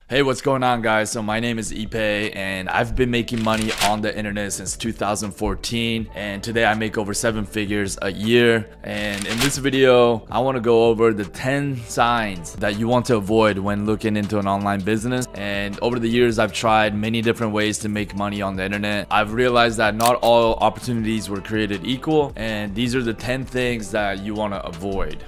Hey, what's going on, guys? So my name is Ipe and I've been making money on the internet since 2014, and today I make over 7 figures a year. And in this video I want to go over the 10 signs that you want to avoid when looking into an online business. And over the years I've tried many different ways to make money on the internet. I've realized that not all opportunities were created equal, and these are the 10 things that you want to avoid.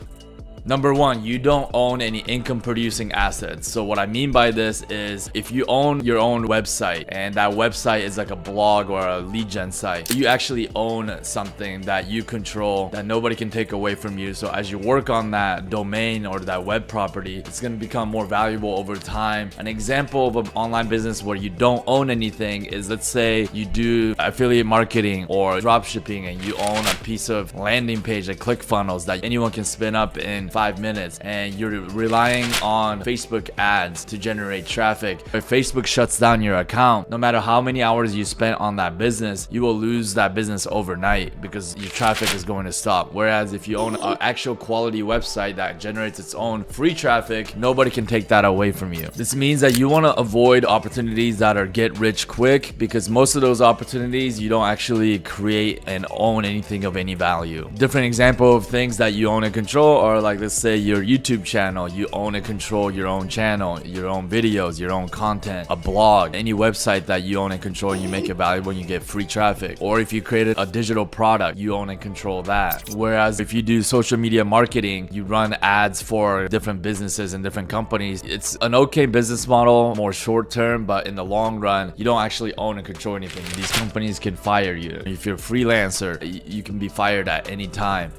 Number 1, you don't own any income producing assets. So what I mean by this is if you own your own website and that website is like a blog or a lead gen site, you actually own something that you control that nobody can take away from you. So as you work on that domain or that web property, it's going to become more valuable over time. An example of an online business where you don't own anything is, let's say you do affiliate marketing or drop shipping and you own a piece of landing page like ClickFunnels that anyone can spin up in 5 minutes, and you're relying on Facebook ads to generate traffic. If Facebook shuts down your account, no matter how many hours you spent on that business, you will lose that business overnight because your traffic is going to stop. Whereas if you own an actual quality website that generates its own free traffic, nobody can take that away from you. This means that you want to avoid opportunities that are get rich quick, because most of those opportunities you don't actually create and own anything of any value. Different example of things that you own and control are like, let's say your YouTube channel, you own and control your own channel, your own videos, your own content, a blog, any website that you own and control, you make it valuable and you get free traffic. Or if you created a digital product, you own and control that. Whereas if you do social media marketing, you run ads for different businesses and different companies. It's an okay business model, more short term, but in the long run, you don't actually own and control anything. These companies can fire you. If you're a freelancer, you can be fired at any time.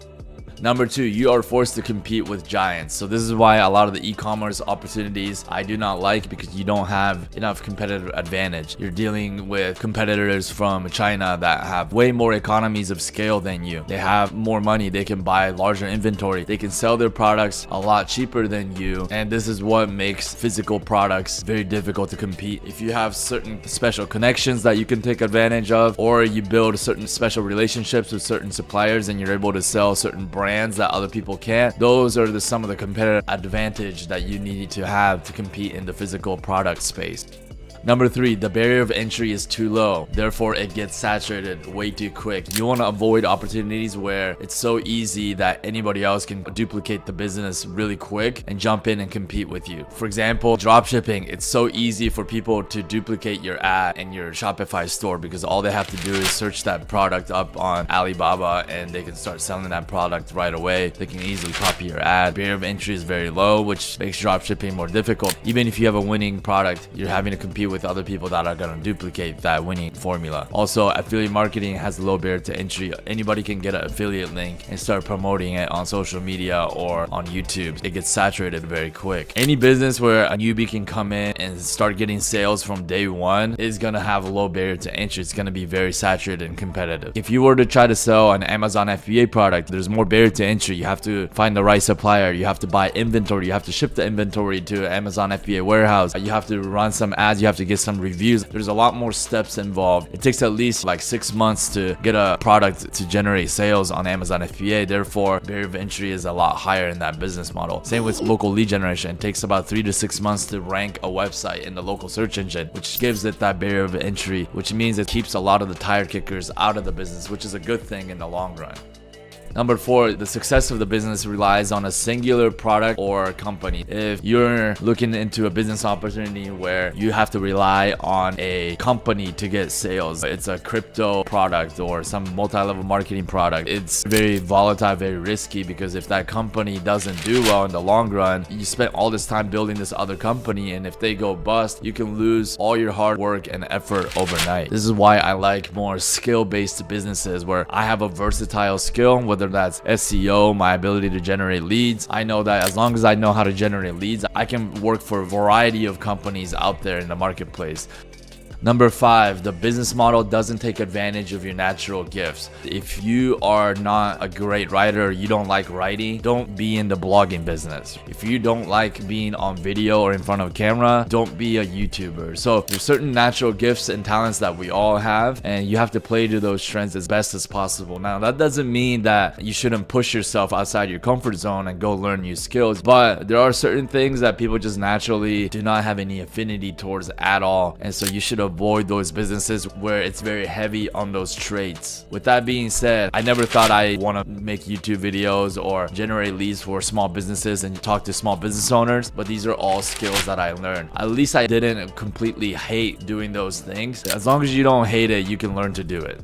Number 2, you are forced to compete with giants. So this is why a lot of the e-commerce opportunities I do not like, because you don't have enough competitive advantage. You're dealing with competitors from China that have way more economies of scale than you. They have more money, they can buy larger inventory, they can sell their products a lot cheaper than you, and this is what makes physical products very difficult to compete. If you have certain special connections that you can take advantage of, or you build certain special relationships with certain suppliers and you're able to sell certain brands that other people can't, those are some of the competitive advantage that you need to have to compete in the physical product space. Number 3, the barrier of entry is too low, therefore it gets saturated way too quick. You want to avoid opportunities where it's so easy that anybody else can duplicate the business really quick and jump in and compete with you. For example, dropshipping, it's so easy for people to duplicate your ad in your Shopify store, because all they have to do is search that product up on Alibaba and they can start selling that product right away. They can easily copy your ad. Barrier of entry is very low, which makes dropshipping more difficult. Even if you have a winning product, you're having to compete with other people that are going to duplicate that winning formula. Also, affiliate marketing has a low barrier to entry. Anybody can get an affiliate link and start promoting it on social media or on YouTube. It gets saturated very quick. Any business where a newbie can come in and start getting sales from day one is going to have a low barrier to entry. It's going to be very saturated and competitive. If you were to try to sell an Amazon FBA product, there's more barrier to entry. You have to find the right supplier, you have to buy inventory, you have to ship the inventory to Amazon FBA warehouse, you have to run some ads, you have to get some reviews. There's a lot more steps involved. It takes at least like 6 months to get a product to generate sales on Amazon FBA. Therefore, barrier of entry is a lot higher in that business model. Same with local lead generation. It takes about 3 to 6 months to rank a website in the local search engine, which gives it that barrier of entry, which means it keeps a lot of the tire kickers out of the business, which is a good thing in the long run. Number 4, the success of the business relies on a singular product or company. If you're looking into a business opportunity where you have to rely on a company to get sales, it's a crypto product or some multi-level marketing product, it's very volatile, very risky, because if that company doesn't do well in the long run, you spent all this time building this other company, and if they go bust, you can lose all your hard work and effort overnight. This is why I like more skill-based businesses where I have a versatile skill, whether that's SEO, my ability to generate leads. I know that as long as I know how to generate leads, I can work for a variety of companies out there in the marketplace. Number 5, the business model doesn't take advantage of your natural gifts. If you are not a great writer, you don't like writing, don't be in the blogging business. If you don't like being on video or in front of camera, don't be a YouTuber. So there's certain natural gifts and talents that we all have, and you have to play to those strengths as best as possible. Now, that doesn't mean that you shouldn't push yourself outside your comfort zone and go learn new skills, but there are certain things that people just naturally do not have any affinity towards at all, and so you should avoid those businesses where it's very heavy on those traits. With that being said, I never thought I want to make YouTube videos or generate leads for small businesses and talk to small business owners, but these are all skills that I learned. At least I didn't completely hate doing those things. As long as you don't hate it, you can learn to do it.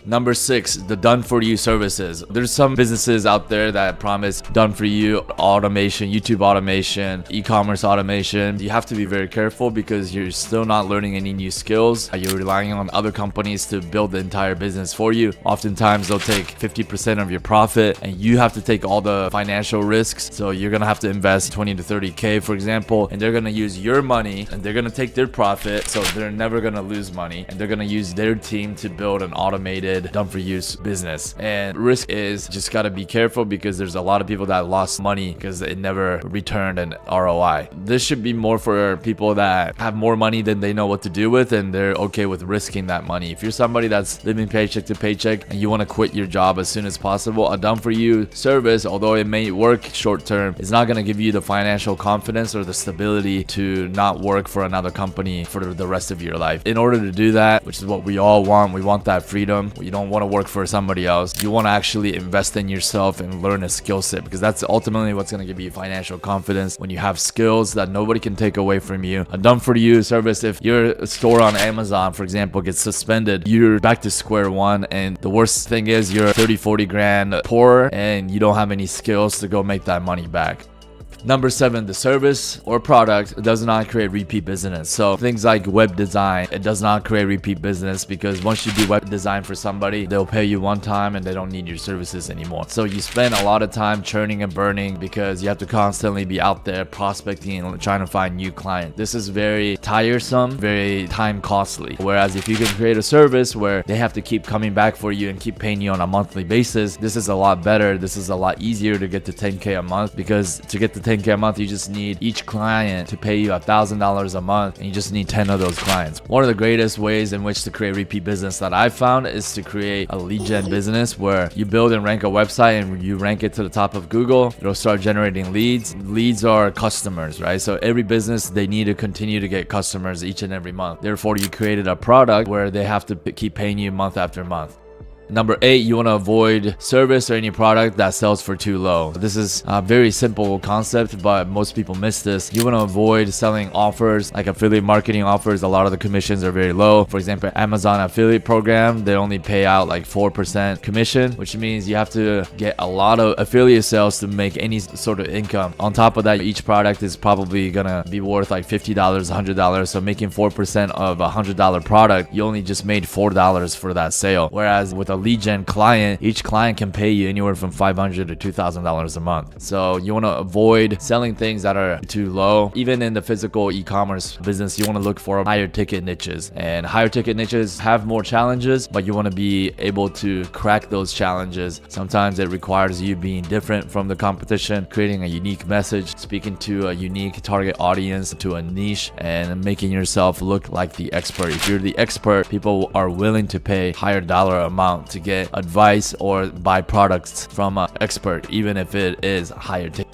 Number 6, the done-for-you services. There's some businesses out there that promise done-for-you automation, YouTube automation, e-commerce automation. You have to be very careful because you're still not learning any new skills. You're relying on other companies to build the entire business for you. Oftentimes, they'll take 50% of your profit, and you have to take all the financial risks. So you're gonna have to invest 20 to 30K, for example, and they're gonna use your money, and they're gonna take their profit, so they're never gonna lose money, and they're gonna use their team to build an automated done-for-you business. And risk is just got to be careful because there's a lot of people that lost money because it never returned an ROI. This should be more for people that have more money than they know what to do with, and they're okay with risking that money. If you're somebody that's living paycheck to paycheck and you want to quit your job as soon as possible, a done-for-you service, although it may work short term, is not going to give you the financial confidence or the stability to not work for another company for the rest of your life. In order to do that, which is what we all want, we want that freedom. You don't want to work for somebody else. You want to actually invest in yourself and learn a skill set, because that's ultimately what's going to give you financial confidence when you have skills that nobody can take away from you. A done-for-you service, if your store on Amazon, for example, gets suspended, you're back to square one, and the worst thing is you're 30-40 grand poorer and you don't have any skills to go make that money back. Number 7, the service or product does not create repeat business. So things like web design, it does not create repeat business, because once you do web design for somebody, they'll pay you one time and they don't need your services anymore. So you spend a lot of time churning and burning because you have to constantly be out there prospecting and trying to find new clients. This is very tiresome, very time costly. Whereas if you can create a service where they have to keep coming back for you and keep paying you on a monthly basis, this is a lot better. This is a lot easier to get to 10K a month, because to get to 10K a month, you just need each client to pay you $1,000 a month, and you just need 10 of those clients. One of the greatest ways in which to create repeat business that I've found is to create a lead gen business where you build and rank a website and you rank it to the top of Google. It'll start generating leads. Leads are customers, right? So every business, they need to continue to get customers each and every month. Therefore, you created a product where they have to keep paying you month after month. Number 8, you want to avoid service or any product that sells for too low. This is a very simple concept, but most people miss this. You want to avoid selling offers like affiliate marketing offers. A lot of the commissions are very low. For example, Amazon affiliate program, they only pay out like 4% commission, which means you have to get a lot of affiliate sales to make any sort of income. On top of that, each product is probably gonna be worth like $50, $100. So making 4% of a $100 product, you only just made $4 for that sale. Whereas with a lead gen client, each client can pay you anywhere from $500 to $2,000 a month. So you want to avoid selling things that are too low. Even in the physical e-commerce business, you want to look for higher ticket niches, and higher ticket niches have more challenges, but you want to be able to crack those challenges. Sometimes it requires you being different from the competition, creating a unique message, speaking to a unique target audience, to a niche, and making yourself look like the expert. If you're the expert, people are willing to pay higher dollar amount to get advice or buy products from an expert, even if it is higher ticket.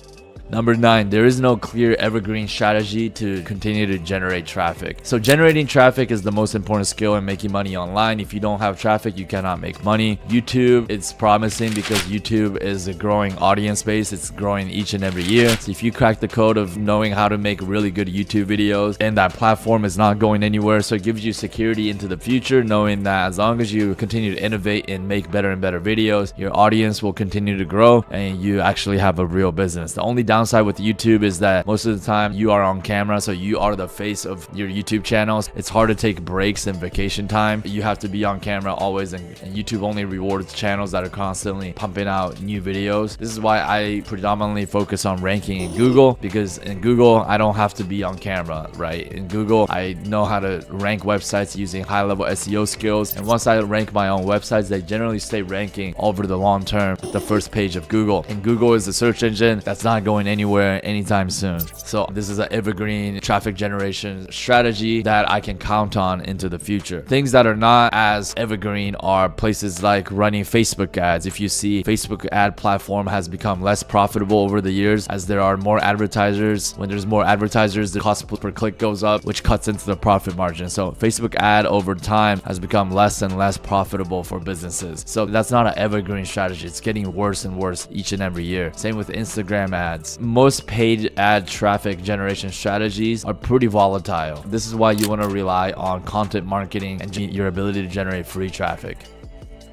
Number 9, there is no clear evergreen strategy to continue to generate traffic. So generating traffic is the most important skill in making money online. If you don't have traffic, you cannot make money. YouTube, it's promising because YouTube is a growing audience base. It's growing each and every year. So if you crack the code of knowing how to make really good YouTube videos, and that platform is not going anywhere, so it gives you security into the future, knowing that as long as you continue to innovate and make better and better videos, your audience will continue to grow and you actually have a real business. The only downside with YouTube is that most of the time you are on camera, so you are the face of your YouTube channels. It's hard to take breaks and vacation time. You have to be on camera always, and YouTube only rewards channels that are constantly pumping out new videos. This is why I predominantly focus on ranking in Google, because in Google I don't have to be on camera, right? In Google I know how to rank websites using high-level SEO skills, and once I rank my own websites, they generally stay ranking over the long term at the first page of Google. And Google is a search engine that's not going anywhere anytime soon. So this is an evergreen traffic generation strategy that I can count on into the future. Things that are not as evergreen are places like running Facebook ads. If you see, Facebook ad platform has become less profitable over the years as there are more advertisers. When there's more advertisers, the cost per click goes up, which cuts into the profit margin. So Facebook ad over time has become less and less profitable for businesses. So that's not an evergreen strategy. It's getting worse and worse each and every year. Same with Instagram ads. Most paid ad traffic generation strategies are pretty volatile. This is why you want to rely on content marketing and your ability to generate free traffic.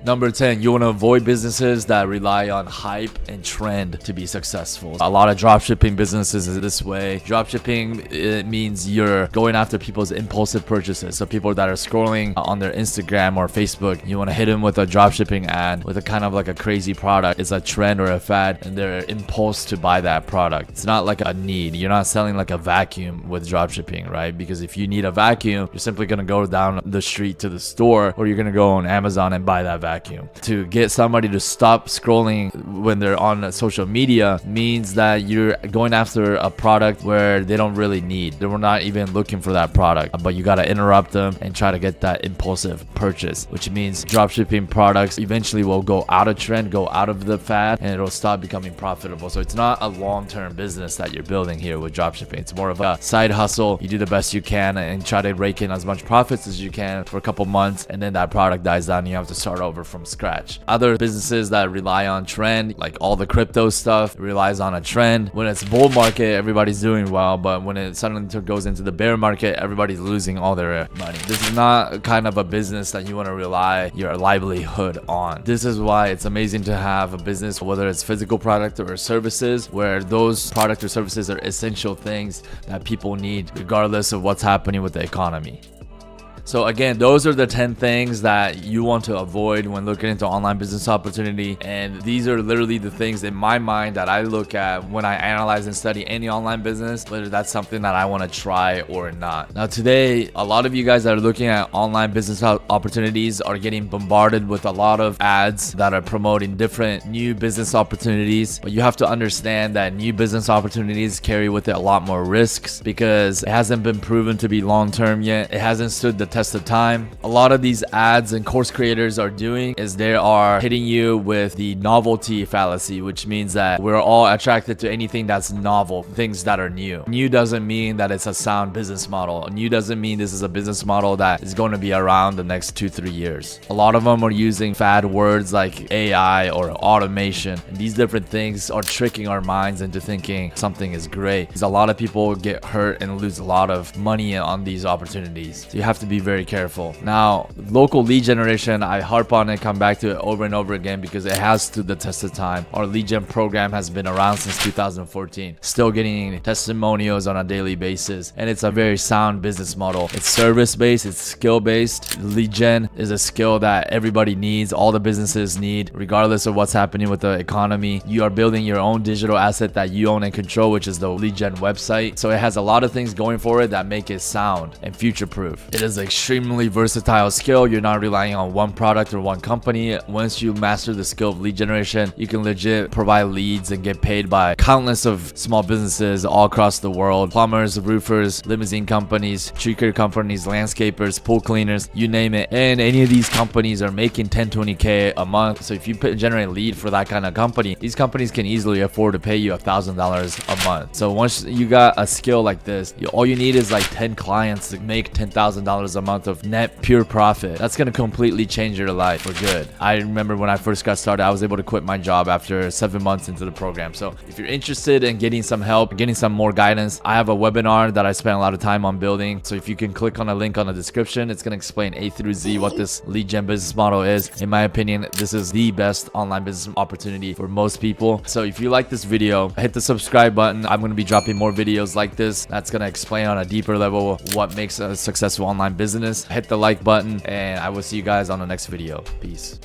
Number 10, you want to avoid businesses that rely on hype and trend to be successful. A lot of dropshipping businesses is this way. Dropshipping, it means you're going after people's impulsive purchases. So people that are scrolling on their Instagram or Facebook, you want to hit them with a dropshipping ad with a kind of like a crazy product. It's a trend or a fad, and they're impulse to buy that product. It's not like a need. You're not selling like a vacuum with dropshipping, right? Because if you need a vacuum, you're simply going to go down the street to the store, or you're going to go on Amazon and buy that vacuum. To get somebody to stop scrolling when they're on social media means that you're going after a product where they don't really need. They were not even looking for that product, but you got to interrupt them and try to get that impulsive purchase, which means dropshipping products eventually will go out of trend, go out of the fad, and it'll stop becoming profitable. So it's not a long-term business that you're building here with dropshipping. It's more of a side hustle. You do the best you can and try to rake in as much profits as you can for a couple months, and then that product dies down and you have to start over from scratch. Other businesses that rely on trend, like all the crypto stuff, relies on a trend. When it's bull market, everybody's doing well, but when it suddenly goes into the bear market, everybody's losing all their money. This is not kind of a business that you want to rely your livelihood on. This is why it's amazing to have a business, whether it's physical product or services, where those product or services are essential things that people need regardless of what's happening with the economy. So again, those are the 10 things that you want to avoid when looking into online business opportunity. And these are literally the things in my mind that I look at when I analyze and study any online business, whether that's something that I want to try or not. Now today, a lot of you guys that are looking at online business opportunities are getting bombarded with a lot of ads that are promoting different new business opportunities. But you have to understand that new business opportunities carry with it a lot more risks because it hasn't been proven to be long-term yet. It hasn't stood the test of time. A lot of these ads and course creators are doing is they are hitting you with the novelty fallacy, which means that we're all attracted to anything that's novel, things that are new. New doesn't mean that it's a sound business model. New doesn't mean this is a business model that is going to be around the next 2-3 years. A lot of them are using fad words like AI or automation, and these different things are tricking our minds into thinking something is great. Because a lot of people get hurt and lose a lot of money on these opportunities. So you have to be very careful. Now, local lead generation, I harp on it, come back to it over and over again because it has stood the test of time. Our lead gen program has been around since 2014, still getting testimonials on a daily basis, and it's a very sound business model. It's service-based, it's skill-based. Lead gen is a skill that everybody needs, all the businesses need, regardless of what's happening with the economy. You are building your own digital asset that you own and control, which is the lead gen website. So it has a lot of things going for it that make it sound and future-proof. It is extremely versatile skill. You're not relying on one product or one company. Once you master the skill of lead generation, you can legit provide leads and get paid by countless of small businesses all across the world. Plumbers, roofers, limousine companies, tree care companies, landscapers, pool cleaners, you name it. And any of these companies are making 10-20K a month. So if you generate a lead for that kind of company, these companies can easily afford to pay you $1,000 a month. So once you got a skill like this, all you need is like 10 clients to make $10,000 a a month of net pure profit. That's gonna completely change your life for good. I remember when I first got started, I was able to quit my job after 7 months into the program. So if you're interested in getting some help, getting some more guidance, I have a webinar that I spent a lot of time on building. So if you can click on a link on the description, it's gonna explain A through Z what this lead gen business model is. In my opinion, this is the best online business opportunity for most people. So if you like this video, hit the subscribe button. I'm gonna be dropping more videos like this that's gonna explain on a deeper level what makes a successful online business. Hit the like button, and I will see you guys on the next video. Peace.